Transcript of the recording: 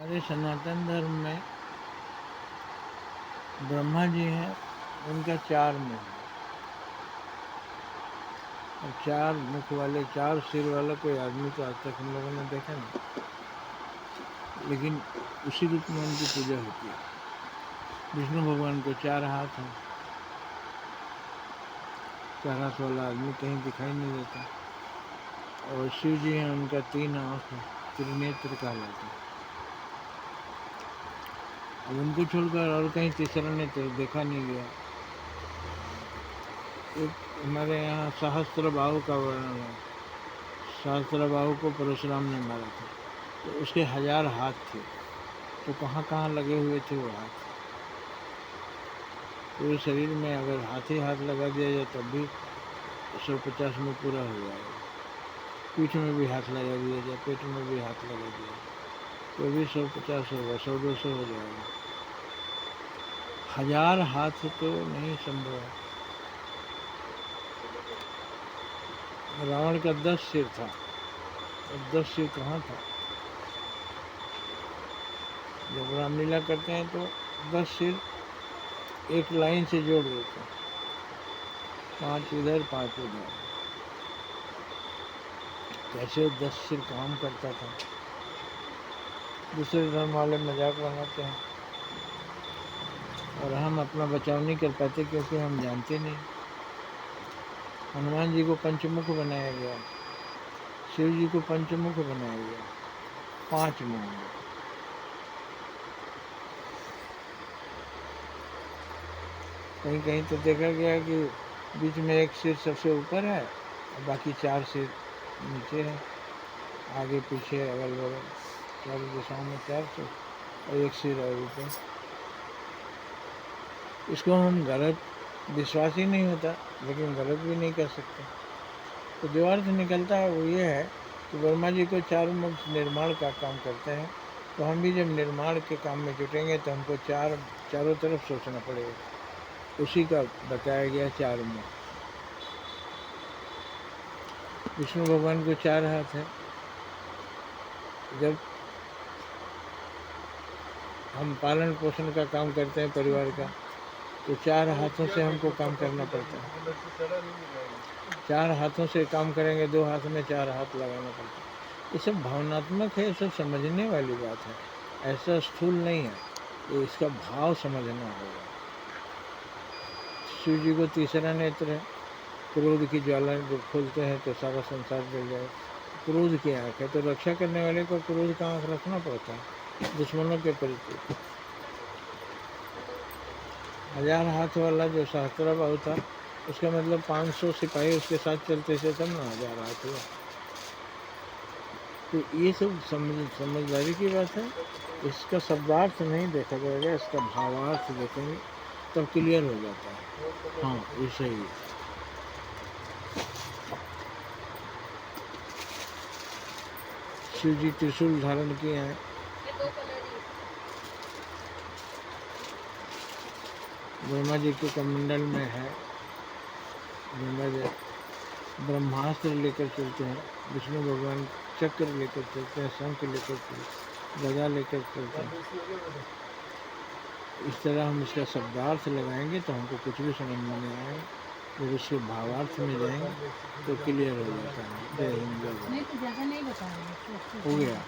हमारे सनातन धर्म में ब्रह्मा जी हैं, उनका 4 मुख है और 4 मुख वाले 4 सिर वाला कोई आदमी तो आज तक हम लोगों ने देखा नहीं, लेकिन उसी रूप में उनकी पूजा होती है। विष्णु भगवान को 4 हाथ हैं, 4 हाथ वाला आदमी कहीं दिखाई नहीं देता। और शिव जी हैं, उनका 3 आँख है, त्रिनेत्र कहलाते हैं। अब उनको छोड़कर और कहीं तीसरा नेत्र देखा नहीं गया। एक हमारे यहाँ सहस्त्रबाहु का वर्णन है। सहस्त्रबाहु को परशुराम ने मारा था, तो उसके 1000 हाथ थे, तो कहाँ कहाँ लगे हुए थे वो हाथ। पूरे शरीर में अगर हाथ लगा दिया जाए तब भी 150 में पूरा हो जाएगा। पीठ में भी हाथ लगा दिया जाए, पेट में भी हाथ लगा दिया तो भी 150 होगा, 100-200 हो जाएगा। 1000 हाथ तो नहीं संभव है। रावण का 10 सिर था, और 10 सिर कहाँ था? जब रामलीला करते हैं तो 10 सिर एक लाइन से जोड़ देते हैं, 5 इधर 5 उधर। कैसे 10 सिर काम करता था। दूसरे धर्म वाले मजाक बनाते हैं और हम अपना बचाव नहीं कर पाते क्योंकि हम जानते नहीं। हनुमान जी को पंचमुख बनाया गया, शिव जी को पंचमुख बनाया गया, 5 मुख। कहीं कहीं तो देखा गया कि बीच में एक सिर सबसे ऊपर है और बाकी 4 सिर नीचे है, आगे पीछे अगल बगल चारों दिशाओं में 4 सिर और एक सिर और ऊपर। इसको हम गलत, विश्वास ही नहीं होता लेकिन गलत भी नहीं कर सकते। तो जो अर्थ निकलता है वो ये है कि ब्रह्मा जी को 4 मुख निर्माण का काम करते हैं, तो हम भी जब निर्माण के काम में जुटेंगे तो हमको चारों तरफ सोचना पड़ेगा। उसी का बताया गया 4 मुख। विष्णु भगवान को 4 हाथ है। जब हम पालन पोषण का काम करते हैं परिवार का, तो 4 हाथों से हमको काम करना पड़ता है। 4 हाथों से काम करेंगे, 2 हाथ में 4 हाथ लगाना पड़ता है। ये सब भावनात्मक है, ये सब समझने वाली बात है, ऐसा स्थूल नहीं है। ये इसका भाव समझना होगा। शिव जी को तीसरा नेत्र है, क्रोध की ज्वाला जब खोलते हैं तो सारा संसार जल जाए। क्रोध की आँख है, तो रक्षा करने वाले को क्रोध का आँख रखना पड़ता है दुश्मनों के प्रति। 1000 हाथ वाला जो सहस्त्रबाहु था, उसका मतलब 500 सिपाही उसके साथ चलते थे तब ना 1000 हाथ हुआ। तो ये सब समझदारी की बात है। इसका शब्दार्थ नहीं देखा जाएगा, इसका भावार्थ देखेंगे तब क्लियर हो जाता है। हाँ, ये सही है। शिव जी त्रिशूल धारण किए हैं। ब्रह्मा जी के कमंडल में है, ब्रह्मा जी ब्रह्मास्त्र लेकर चलते हैं, विष्णु भगवान चक्र लेकर चलते हैं, शंख लेकर चलते हैं, गदा लेकर चलते हैं। इस तरह हम इसका शब्दार्थ लगाएंगे तो हमको कुछ भी समझ में नहीं आएगा। जब उसके भावार्थ में जाएंगे तो क्लियर हो जाता है। जय हिंद, जय भारत। हो गया।